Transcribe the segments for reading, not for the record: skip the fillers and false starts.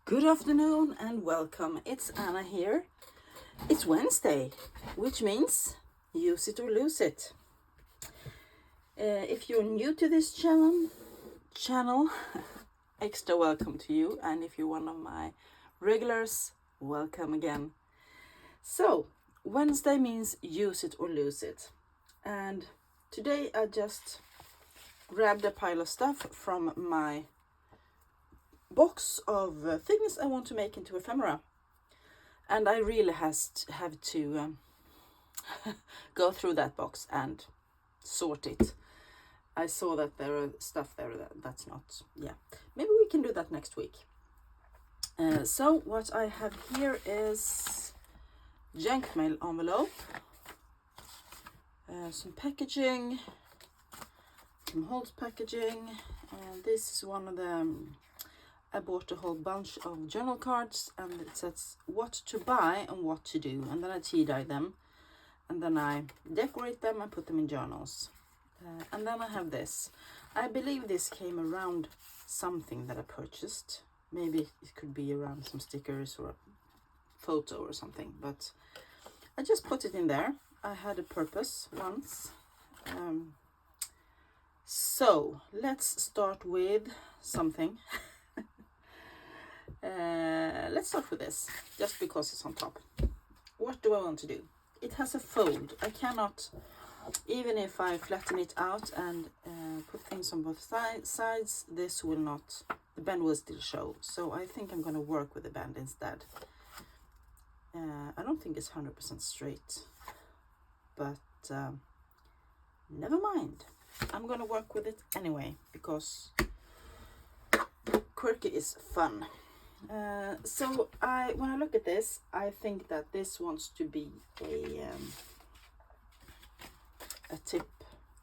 Good afternoon and welcome. It's Anna here. It's Wednesday, which means use it or lose it. If you're new to this channel, extra welcome to you. And if you're one of my regulars, welcome again. So, Wednesday means use it or lose it. And today I just grabbed a pile of stuff from my box of things I want to make into ephemera, and I really have to go through that box and sort it. I saw that there are stuff there that's not, maybe we can do that next week. So what I have here is junk mail envelope, some packaging, some Holtz packaging, and this is one of the I bought a whole bunch of journal cards, and it says what to buy and what to do, and then I tea dye them, and then I decorate them and put them in journals. And then I have this. I believe this came around something that I purchased. Maybe it could be around some stickers or a photo or something, but I just put it in there. I had a purpose once. So let's start with something. Let's start with this, just because it's on top. What do I want to do? It has a fold. I cannot, even if I flatten it out and put things on both sides, this will not, the bend will still show. So I think I'm going to work with the bend instead. I don't think it's 100% straight, but never mind. I'm going to work with it anyway, because quirky is fun. So when I look at this, I think that this wants to be a tip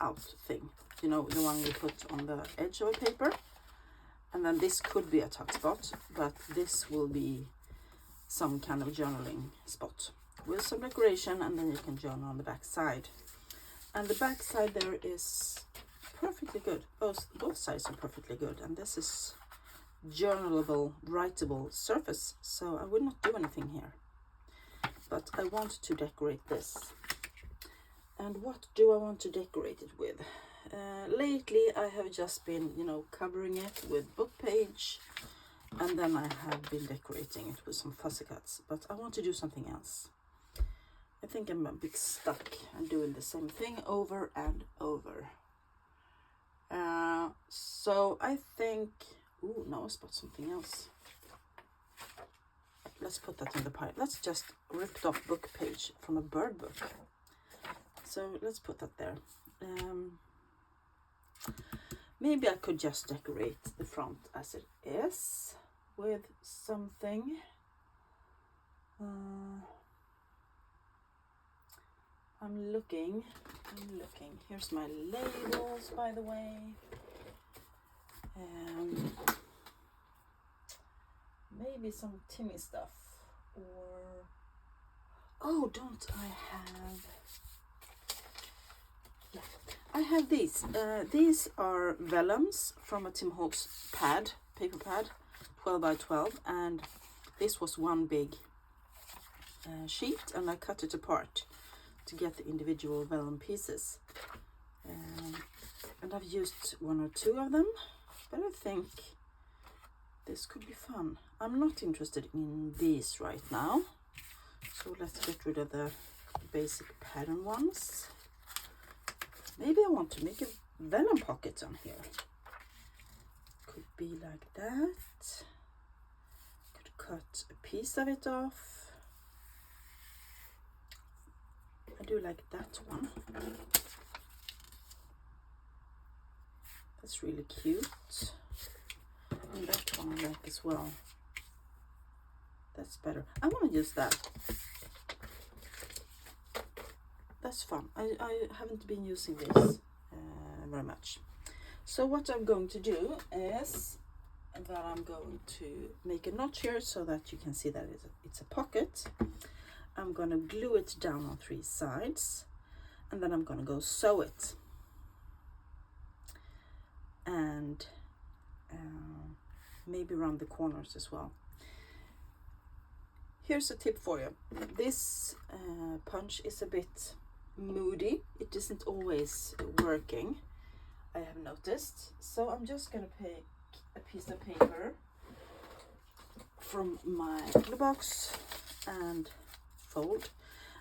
out thing, you know, the one you put on the edge of a paper, and then this could be a tuck spot, but this will be some kind of journaling spot with some decoration, and then you can journal on the back side. And the back side there is perfectly good. Both sides are perfectly good, and this is journalable, writable surface, so I will not do anything here, but I want to decorate this. And what do I want to decorate it with? Lately I have just been, covering it with book page, and then I have been decorating it with some fussy cuts, but I want to do something else. I think I'm a bit stuck and doing the same thing over and over. So I think, now I spot something else. Let's put that in the pile. Let's just ripped off book page from a bird book. So let's put that there. Maybe I could just decorate the front as it is with something. I'm looking. Here's my labels, by the way. Maybe some tinny stuff, or don't I have? Yeah, I have these. These are vellums from a Tim Holtz paper pad, 12 by 12, and this was one big sheet, and I cut it apart to get the individual vellum pieces. And I've used one or two of them, but I think this could be fun. I'm not interested in these right now, so let's get rid of the basic pattern ones. Maybe I want to make a vellum pocket on here. Could be like that. Could cut a piece of it off. I do like that one. That's really cute. And that one I like as well. That's better. I want to use that. That's fun. I haven't been using this very much. So what I'm going to do is that I'm going to make a notch here so that you can see that it's a pocket. I'm going to glue it down on 3 sides, and then I'm going to go sew it. And maybe around the corners as well. here's a tip for you. This punch is a bit moody. It isn't always working, I have noticed. So I'm just gonna pick a piece of paper from my glue box and fold,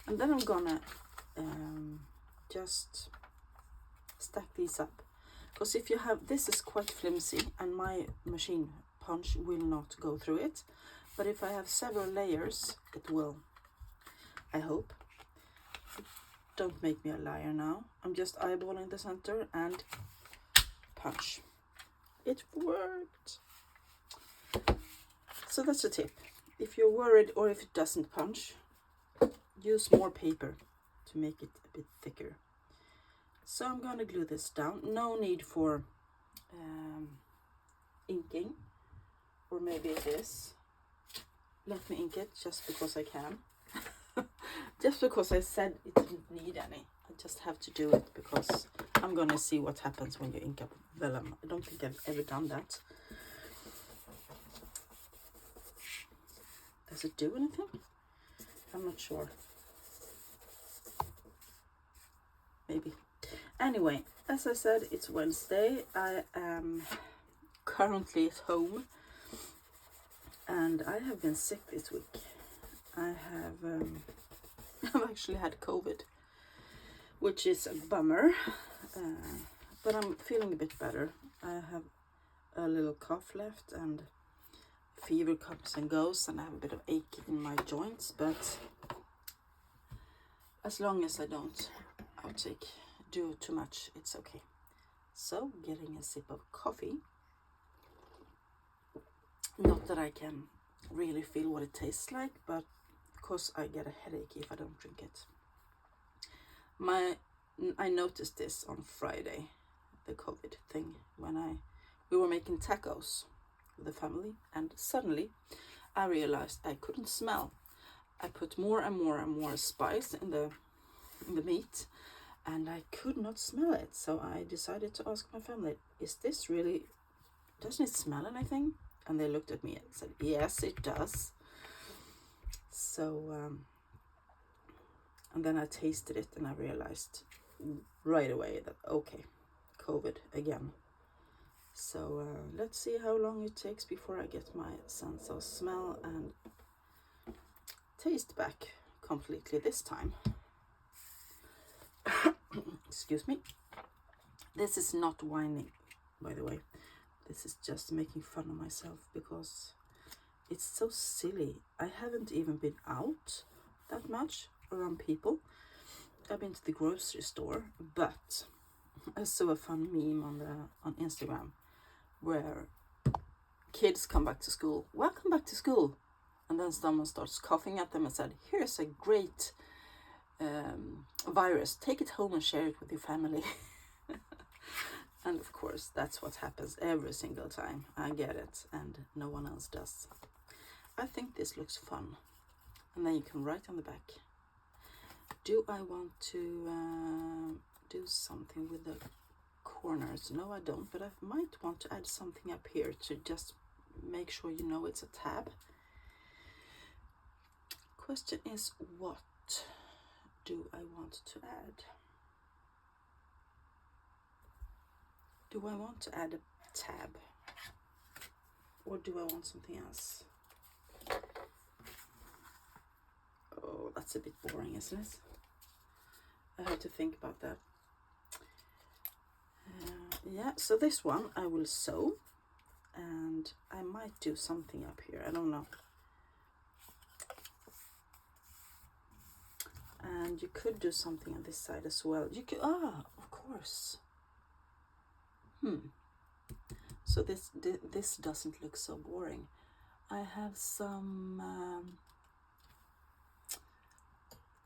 and then I'm gonna just stack these up, because if you have, this is quite flimsy and my machine punch will not go through it, but if I have several layers it will, I hope. Don't make me a liar now. I'm just eyeballing the center and punch. It worked. So that's a tip. If you're worried or if it doesn't punch, use more paper to make it a bit thicker. So I'm going to glue this down. No need for inking, or maybe it is. Let me ink it just because I can. Just because I said it didn't need any. I just have to do it because I'm going to see what happens when you ink up vellum. I don't think I've ever done that. Does it do anything? I'm not sure. Maybe. Anyway, as I said, it's Wednesday. I am currently at home and I have been sick this week. I have I've actually had COVID, which is a bummer, but I'm feeling a bit better. I have a little cough left and fever comes and goes, and I have a bit of ache in my joints, but as long as I don't do too much, it's okay. So, getting a sip of coffee. Not that I can really feel what it tastes like, but of course I get a headache if I don't drink it. I noticed this on Friday, the COVID thing, when we were making tacos with the family, and suddenly I realized I couldn't smell. I put more and more and more spice in the meat, and I could not smell it. So I decided to ask my family, is this really, doesn't it smell anything? And they looked at me and said, yes, it does. So and then I tasted it and I realized right away that okay, COVID again. So let's see how long it takes before I get my sense of smell and taste back completely this time. Excuse me. This is not whining, by the way. This is just making fun of myself because it's so silly. I haven't even been out that much around people. I've been to the grocery store, but I saw a fun meme on Instagram where kids come back to school. Welcome back to school. And then someone starts coughing at them and said, here's a great virus. Take it home and share it with your family. And of course, that's what happens every single time. I get it, and no one else does. I think this looks fun. And then you can write on the back. Do I want to do something with the corners? No, I don't, but I might want to add something up here to just make sure you know it's a tab. Question is, what do I want to add? Do I want to add a tab? Or do I want something else? Oh, that's a bit boring, isn't it? I have to think about that. Yeah, so this one I will sew. And I might do something up here. I don't know. And you could do something on this side as well. You could, of course. So this doesn't look so boring. I have some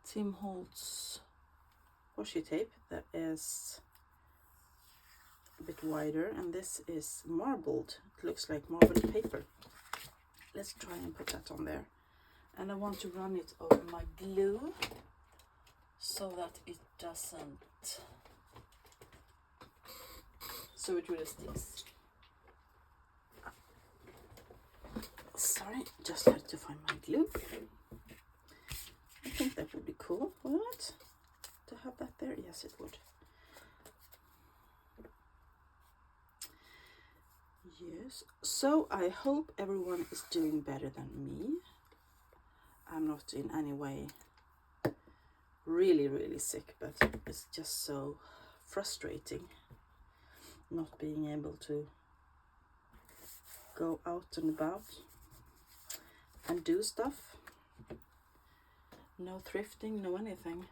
Tim Holtz washi tape that is a bit wider, and this is marbled. It looks like marbled paper. Let's try and put that on there. And I want to run it over my glue so that it doesn't, so it really sticks. Sorry, just had to find my glue. that would be cool, wouldn't it? To have that there? Yes, it would. Yes, so I hope everyone is doing better than me. I'm not in any way really sick, but it's just so frustrating not being able to go out and about and do stuff. No thrifting, no anything.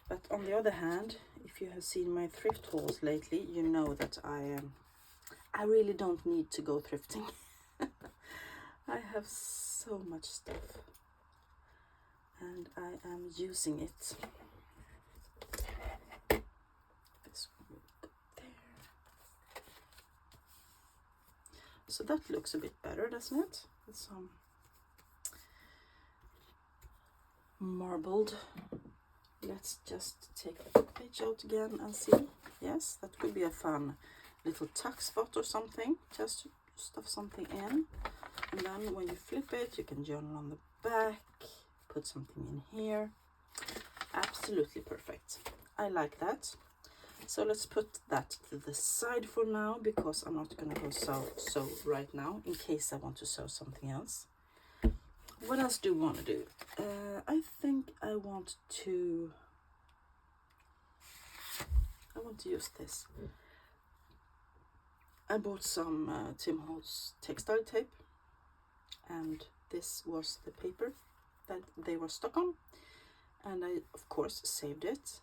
But on the other hand, if you have seen my thrift hauls lately, you know that I really don't need to go thrifting. I have so much stuff and I am using it. This one will go there. So that looks a bit better, doesn't it? With some marbled. Let's just take the book page out again and see. Yes, that could be a fun little tuck spot or something. Just stuff something in. And then when you flip it, you can journal on the back. Put something in here. Absolutely perfect. I like that. So let's put that to the side for now, because I'm not going to go sew right now, in case I want to sew something else. What else do you want to do? I think I want to use this. I bought some Tim Holtz textile tape, and this was the paper that they were stuck on, and I of course saved it.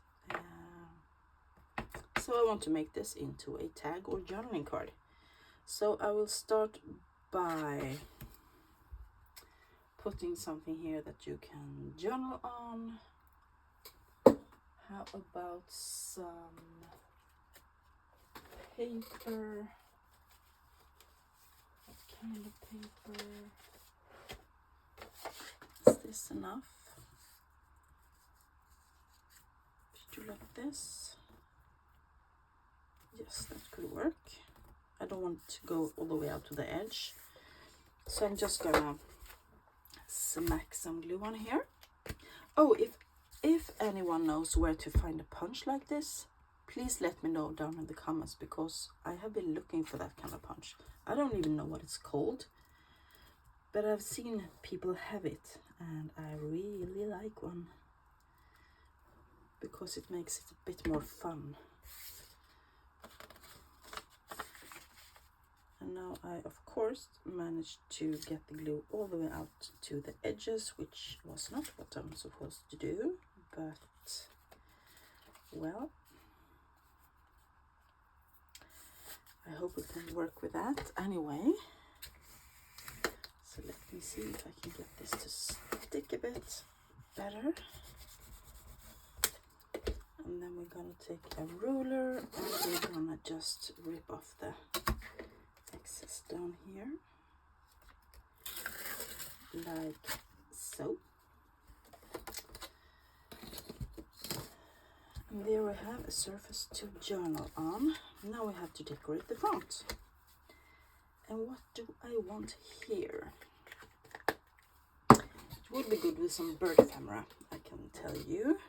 So I want to make this into a tag or journaling card. So I will start by putting something here that you can journal on. How about some paper? What kind of paper? Is this enough? Should you like this? Yes, that could work. I don't want to go all the way out to the edge, so I'm just gonna smack some glue on here. Oh, if anyone knows where to find a punch like this, please let me know down in the comments, because I have been looking for that kind of punch. I don't even know what it's called, but I've seen people have it, and I really like one, because it makes it a bit more fun. And now I of course managed to get the glue all the way out to the edges, which was not what I'm supposed to do, but well, I hope we can work with that anyway. So let me see if I can get this to stick a bit better. And then we're gonna take a ruler and we're gonna just rip off the excess down here, like so. And there we have a surface to journal on. Now we have to decorate the front. And what do I want here? It would be good with some bird ephemera, I can tell you,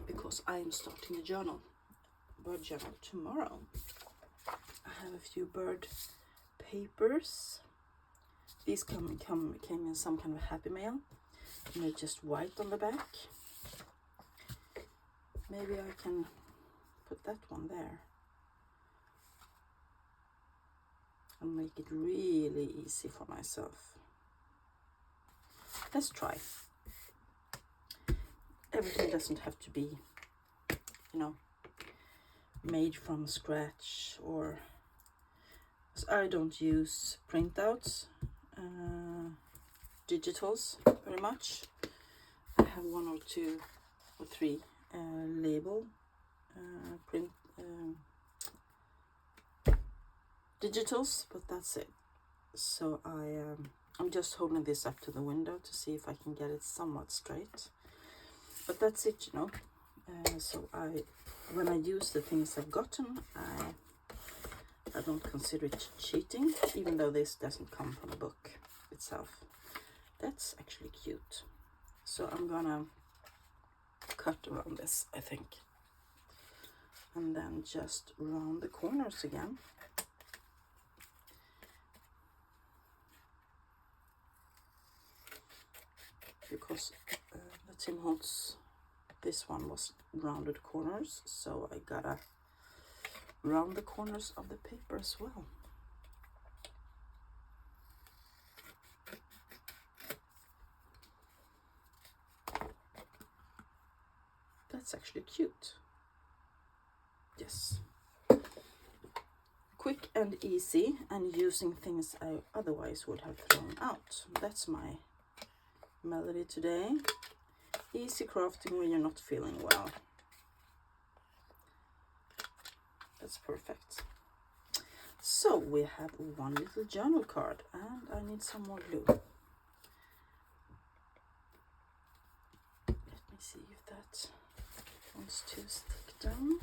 because I am starting a journal. Bird journal tomorrow. I have a few bird papers. These came in some kind of happy mail, and they're just white on the back. Maybe I can put that one there and make it really easy for myself. Let's try. Everything doesn't have to be, you know, made from scratch, or I don't use printouts, digitals very much. I have 1 or 2 or 3 label print digitals, but that's it. So I'm just holding this up to the window to see if I can get it somewhat straight, but that's it, you know. So when I use the things I've gotten, I don't consider it cheating, even though this doesn't come from a book itself. That's actually cute. So I'm gonna cut around this, I think, and then just round the corners again. Because the Tim Holtz, this one was rounded corners, so I gotta round the corners of the paper as well. That's actually cute. Yes. Quick and easy, and using things I otherwise would have thrown out. That's my melody today. Easy crafting when you're not feeling well. That's perfect. So we have one little journal card, and I need some more glue. Let me see if that wants to stick down.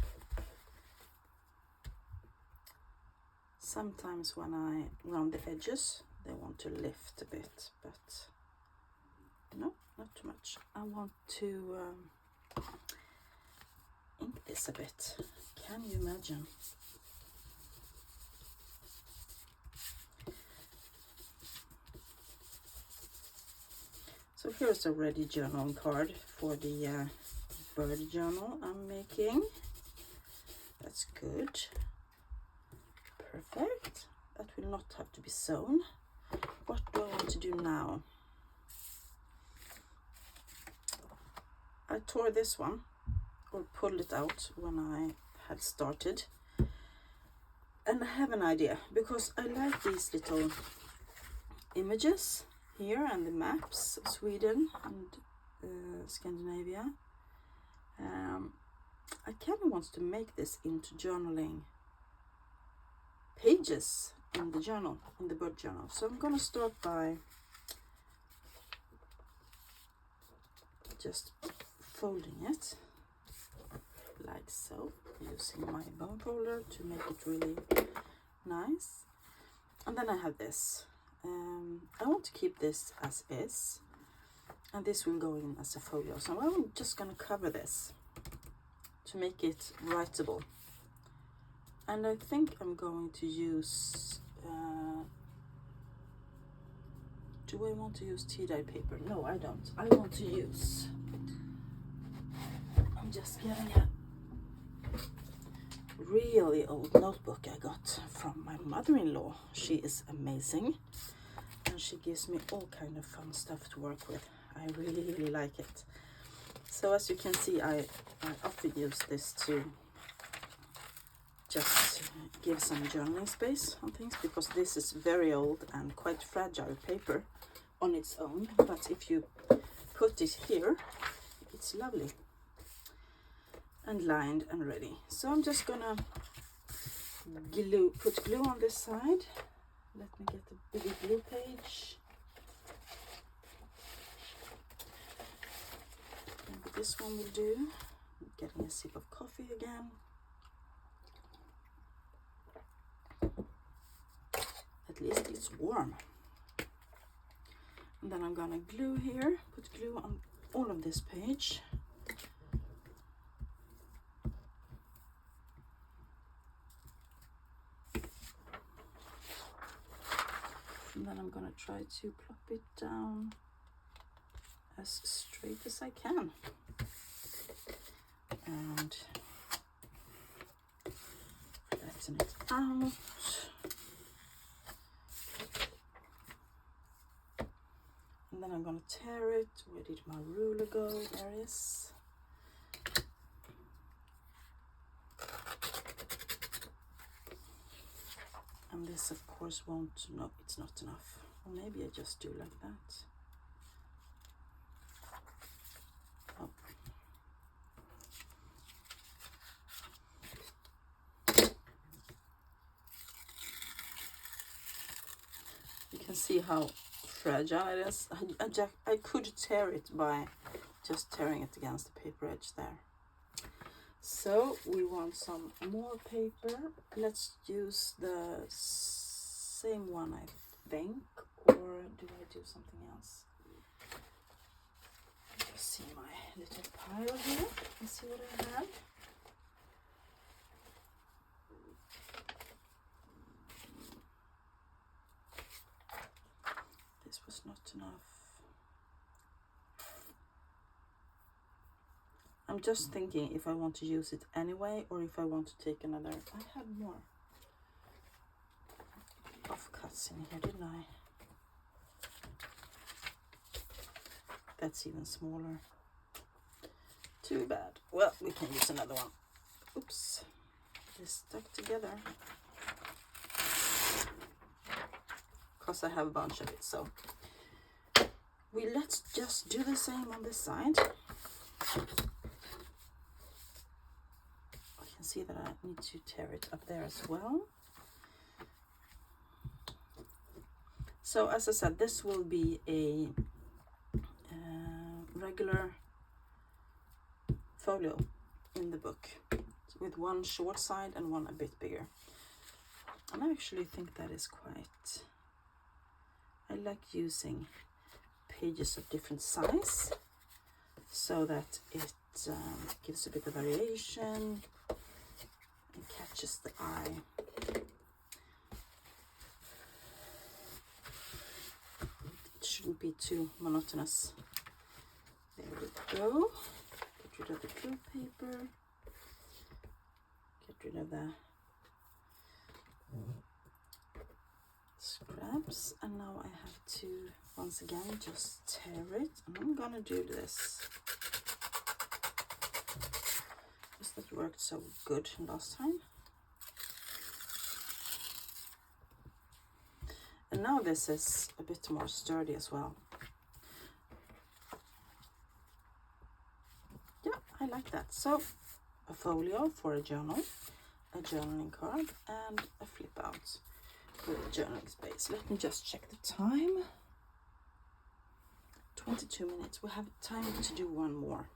Sometimes when I round the edges, they want to lift a bit, but no, not too much. I want to ink this a bit. Can you imagine? So here's a ready journal card for the bird journal I'm making. That's good. Perfect. That will not have to be sewn. What do I want to do now? I tore this one, or pulled it out when I had started. And I have an idea, because I like these little images here and the maps of Sweden and Scandinavia. I kind of want to make this into journaling pages in the journal, in the bird journal. So I'm going to start by just folding it like so, using my bone folder to make it really nice. And then I have this. I want to keep this as is, and this will go in as a folio. So I'm just going to cover this to make it writable. And I think I'm going to use, do I want to use tea-dye paper? No, I don't. I want to use, I'm just getting a really old notebook I got from my mother-in-law. She is amazing, and she gives me all kind of fun stuff to work with. I really like it. So as you can see, I often use this to just give some journaling space on things, because this is very old and quite fragile paper on its own, but if you put it here, it's lovely and lined and ready. So I'm just gonna put glue on this side. Let me get a bigger glue page. Maybe this one will do. Getting a sip of coffee again. At least it's warm. And then I'm gonna glue here, put glue on all of this page. And then I'm gonna try to plop it down as straight as I can. And flatten it out. And then I'm gonna tear it. Where did my ruler go? There it is. And this of course won't, no, it's not enough. Or maybe I just do like that. Oh. You can see how fragile it is. I could tear it by just tearing it against the paper edge there. So we want some more paper. Let's use the same one, I think, or do I do something else? see my little pile here and see what I have. This was not enough. I'm just thinking if I want to use it anyway or if I want to take another. I had more offcuts in here, didn't I? That's even smaller. Too bad. Well, we can use another one. Oops. They stuck together. Because I have a bunch of it, so let's just do the same on this side. I can see that I need to tear it up there as well. So as I said, this will be a regular folio in the book with one short side and one a bit bigger. And I actually think that is quite, I like using pages of different size so that it gives a bit of variation and catches the eye. It shouldn't be too monotonous. There we go. Get rid of the glue paper. Get rid of the scraps. And now I have to, once again, just tear it. And I'm gonna do this. Because that worked so good last time. And now this is a bit more sturdy as well. Yeah, I like that. So, a folio for a journal, a journaling card, and a flip out with a journaling space. Let me just check the time. 22 minutes. We have time to do one more.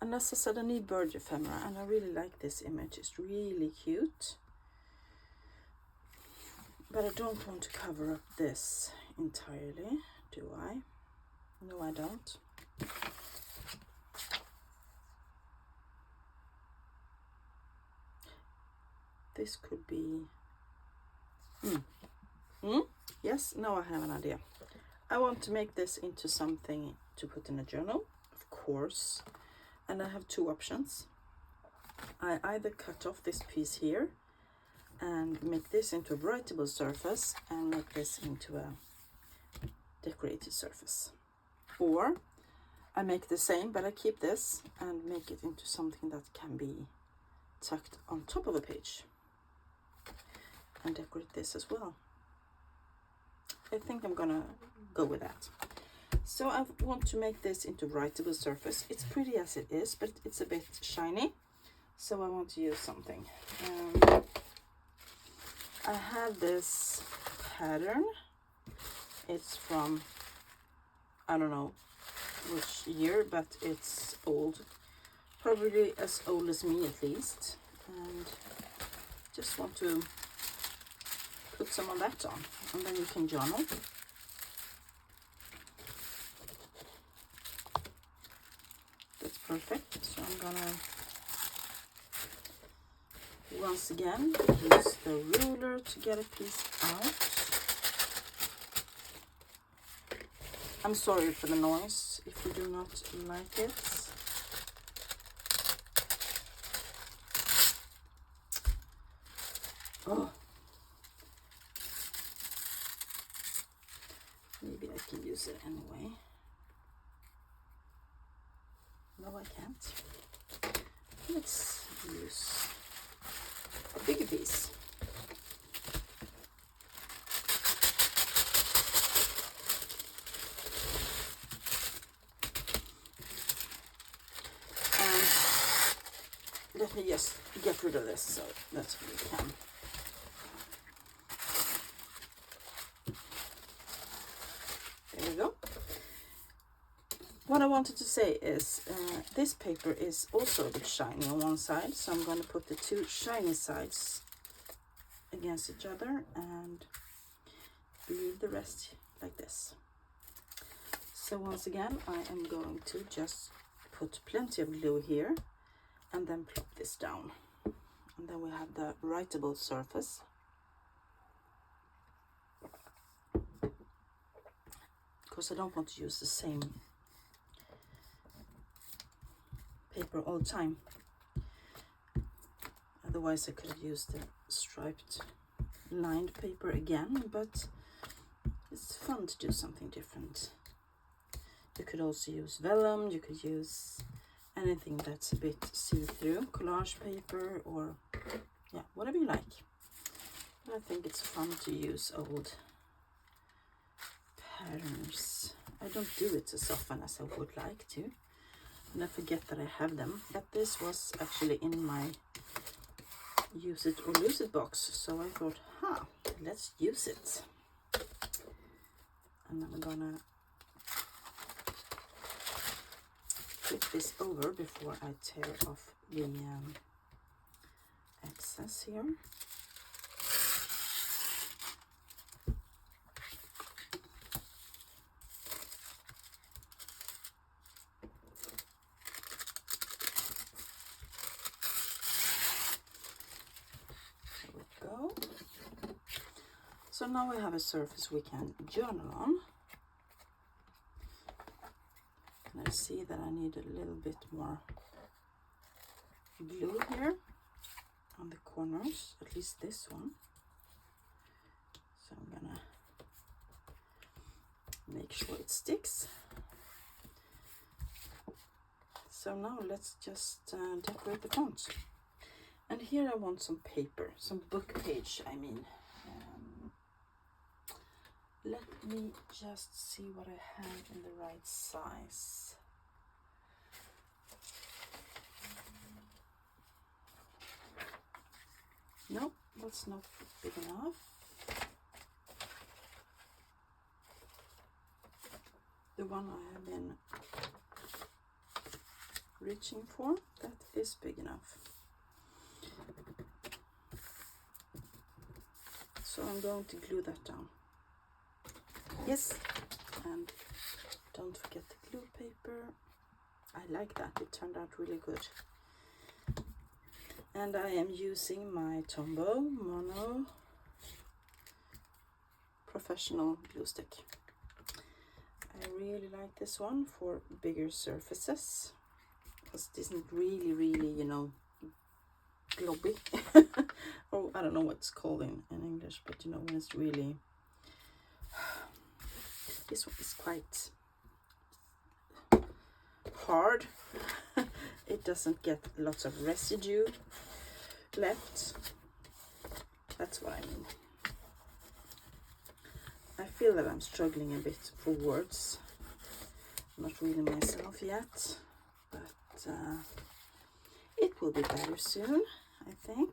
And as I said, I need bird ephemera, and I really like this image. It's really cute. But I don't want to cover up this entirely, do I? No, I don't. This could be... Yes, now I have an idea. I want to make this into something to put in a journal, of course. And I have two options. I either cut off this piece here and make this into a writable surface and make this into a decorated surface. Or I make the same, but I keep this and make it into something that can be tucked on top of a page. And decorate this as well. I think I'm gonna go with that. So I want to make this into writable surface. It's pretty as it is, but it's a bit shiny. So I want to use something. I have this pattern. It's from, I don't know which year, but it's old. Probably as old as me at least. And just want to put some of that on. And then you can journal. That's perfect. So I'm gonna once again use the ruler to get a piece out. I'm sorry for the noise if you do not like it. Oh, maybe I can use it anyway. No, I can't. Let's use a bigger piece. And let me just get rid of this so that we can. There we go. What I wanted to say is this paper is also a bit shiny on one side, so I'm going to put the two shiny sides against each other and leave the rest like this. So once again, I am going to just put plenty of glue here and then plop this down. And then we have the writable surface. Because I don't want to use the same paper all the time. Otherwise I could have used the striped lined paper again, but it's fun to do something different. You could also use vellum, you could use anything that's a bit see-through, collage paper, or yeah, whatever you like. But I think it's fun to use old patterns. I don't do it as often as I would like to, and I forget that I have them. But this was actually in my use it or lose it box, so I thought, let's use it. And I'm gonna flip this over before I tear off the excess here. There we go. So now we have a surface we can journal on. I see that I need a little bit more glue here on the corners, at least this one. So I'm gonna make sure it sticks. So now let's just decorate the font. And here I want some paper, some book page, I mean. Let me just see what I have in the right size. No, that's not big enough. The one I have been reaching for, that is big enough. So I'm going to glue that down. Yes, and don't forget the glue paper. I like that, it turned out really good. And I am using my Tombow Mono professional glue stick. I really like this one for bigger surfaces, because it isn't really, you know, globby. Or I don't know what it's called in English, but you know, when it's really... This one is quite hard. It doesn't get lots of residue left. That's what I mean. I feel that I'm struggling a bit for words. Not really myself yet, but it will be better soon, I think.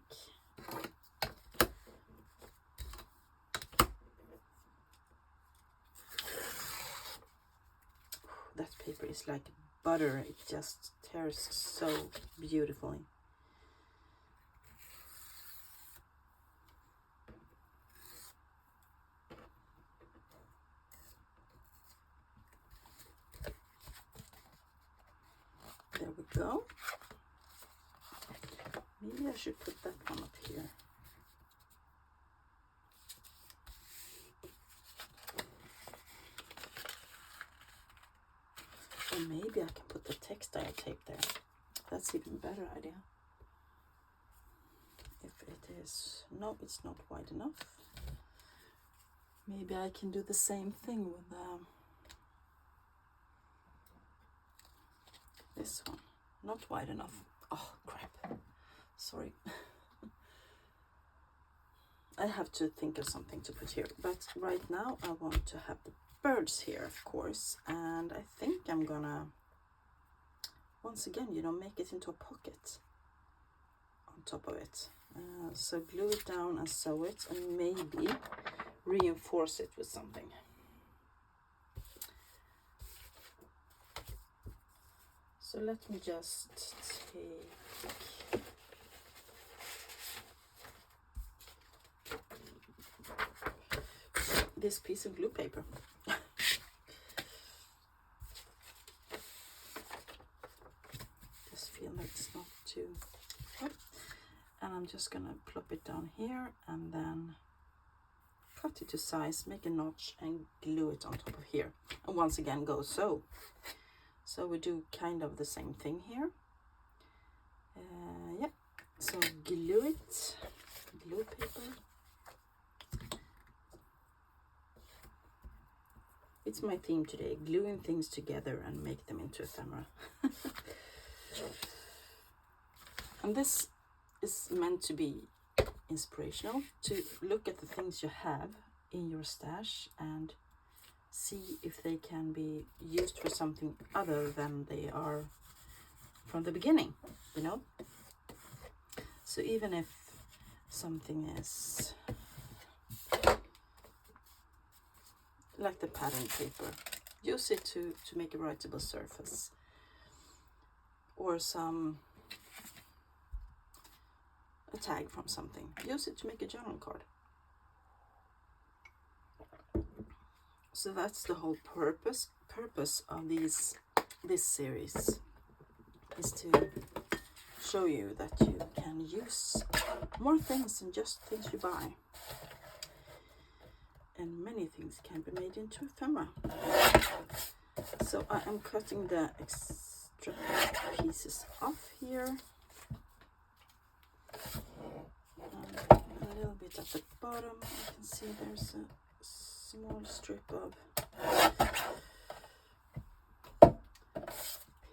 That paper is like butter, it just tears so beautifully. There we go. Maybe I should put that one up here. Or maybe I can put the textile tape there. That's even a better idea. If it is... No, it's not wide enough. Maybe I can do the same thing with this one. Not wide enough. Oh, crap. Sorry. I have to think of something to put here. But right now I want to have the birds here, of course, and I think I'm gonna once again, you know, make it into a pocket on top of it. So glue it down and sew it, and maybe reinforce it with something. So let me just take this piece of glue paper. I'm just gonna plop it down here and then cut it to size, make a notch and glue it on top of here. And once again go so. So we do kind of the same thing here. Yeah, so glue it, glue paper. It's my theme today, gluing things together and make them into ephemera. And this is meant to be inspirational, to look at the things you have in your stash and see if they can be used for something other than they are from the beginning, you know? So even if something is like the pattern paper, use it to make a writable surface, or a tag from something, use it to make a journal card. So that's the whole purpose of this series, is to show you that you can use more things than just things you buy. And many things can be made into ephemera. So I am cutting the extra pieces off here. And a little bit at the bottom, you can see there's a small strip of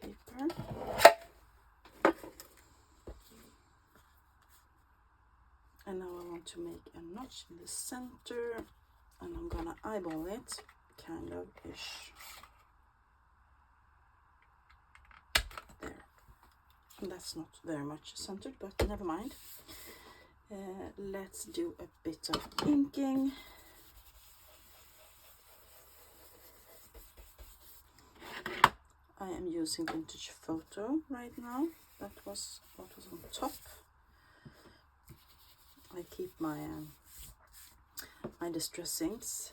paper. And now I want to make a notch in the center, and I'm gonna eyeball it, kind of ish. There. And that's not very much centered, but never mind. Let's do a bit of inking. I am using Vintage Photo right now. That was what was on top. I keep my distress inks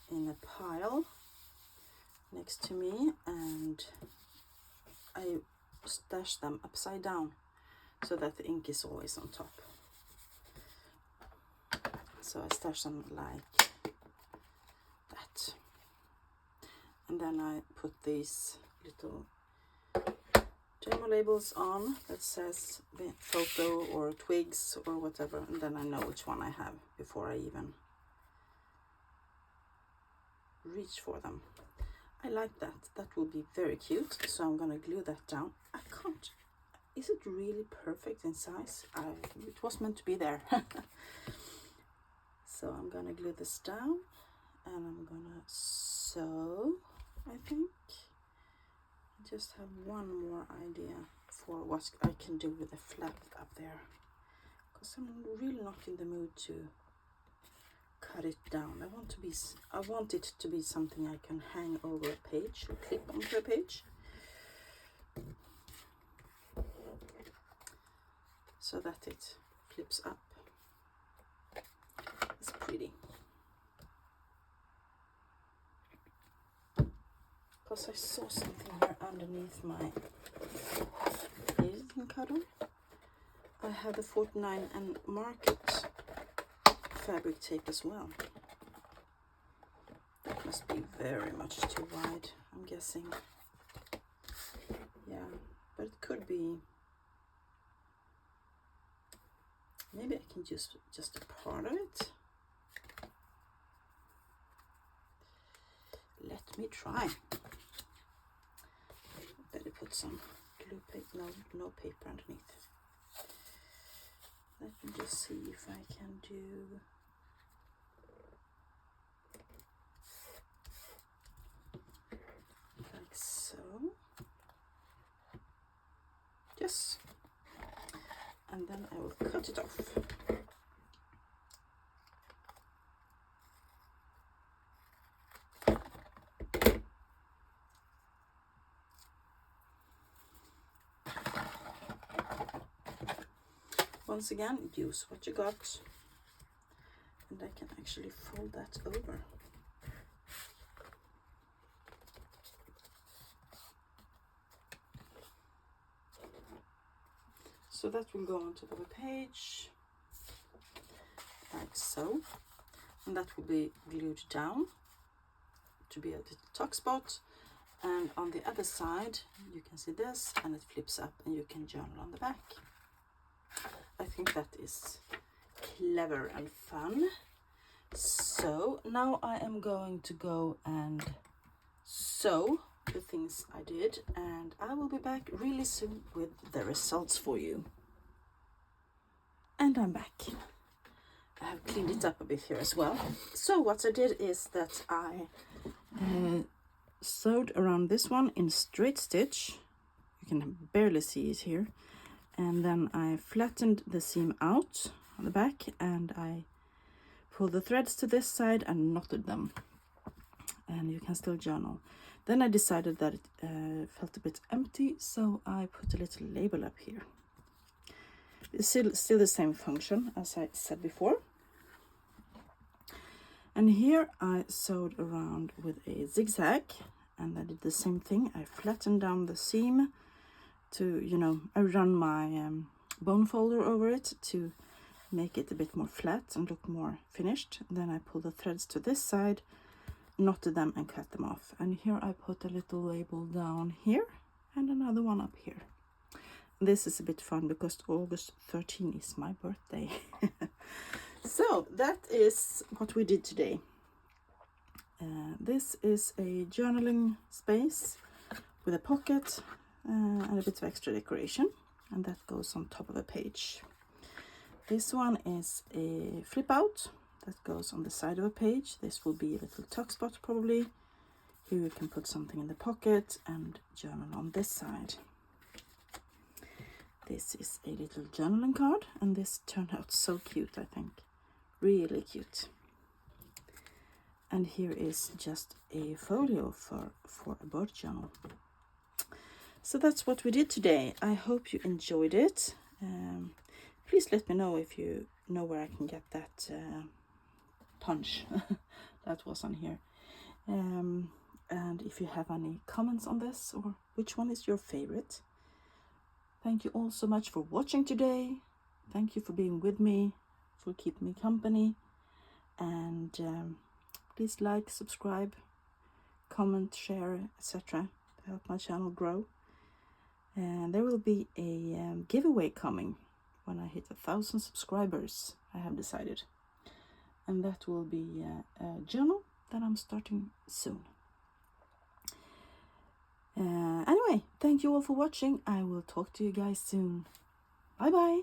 in a pile next to me, and I stash them upside down so that the ink is always on top. So I stash them like that, and then I put these little demo labels on that says photo or twigs or whatever, and then I know which one I have before I even reach for them. I like that. That will be very cute. So I'm gonna glue that down. I can't. Is it really perfect in size? It was meant to be there. So I'm gonna glue this down, and I'm gonna sew, I think. I just have one more idea for what I can do with the flap up there, because I'm really not in the mood to cut it down. I want it to be something I can hang over a page or clip onto a page, so that it flips up. It's pretty. Because I saw something here underneath my editing cutter. I have the 49 and Market fabric tape as well. That must be very much too wide, I'm guessing. Yeah, but it could be. Maybe I can use just a part of it. Let me try. Better put some glue paper, no paper underneath. Let me just see if I can do. Like so. Yes. And then I will cut it off. Once again, use what you got, and I can actually fold that over. So that will go onto the page. like so, and that will be glued down to be a little tuck spot. And on the other side you can see this, and it flips up and you can journal on the back. I think that is clever and fun. So now I am going to go and sew the things I did, and I will be back really soon with the results for you. And I'm back. I have cleaned it up a bit here as well. So what I did is that I sewed around this one in straight stitch. You can barely see it here. And then I flattened the seam out on the back, and I pulled the threads to this side and knotted them. And you can still journal. Then I decided that it felt a bit empty, so I put a little label up here. It's still the same function as I said before. And here I sewed around with a zigzag, and I did the same thing. I flattened down the seam to, you know, I run my bone folder over it to make it a bit more flat and look more finished. Then I pulled the threads to this side, knotted them and cut them off. And here I put a little label down here and another one up here. This is a bit fun because August 13 is my birthday. So that is what we did today. This is a journaling space with a pocket and a bit of extra decoration, and that goes on top of a page. This one is a flip out that goes on the side of a page. This will be a little tuck spot probably. Here you can put something in the pocket and journal on this side. This is a little journaling card, and this turned out so cute, I think. Really cute. And here is just a folio for a bird journal. So that's what we did today. I hope you enjoyed it. Please let me know if you know where I can get that punch that was on here. And if you have any comments on this, or which one is your favorite. Thank you all so much for watching today. Thank you for being with me, for keeping me company. And please like, subscribe, comment, share, etc. to help my channel grow. And there will be a giveaway coming when I hit 1,000 subscribers, I have decided. And that will be a journal that I'm starting soon. Anyway, thank you all for watching. I will talk to you guys soon. Bye bye.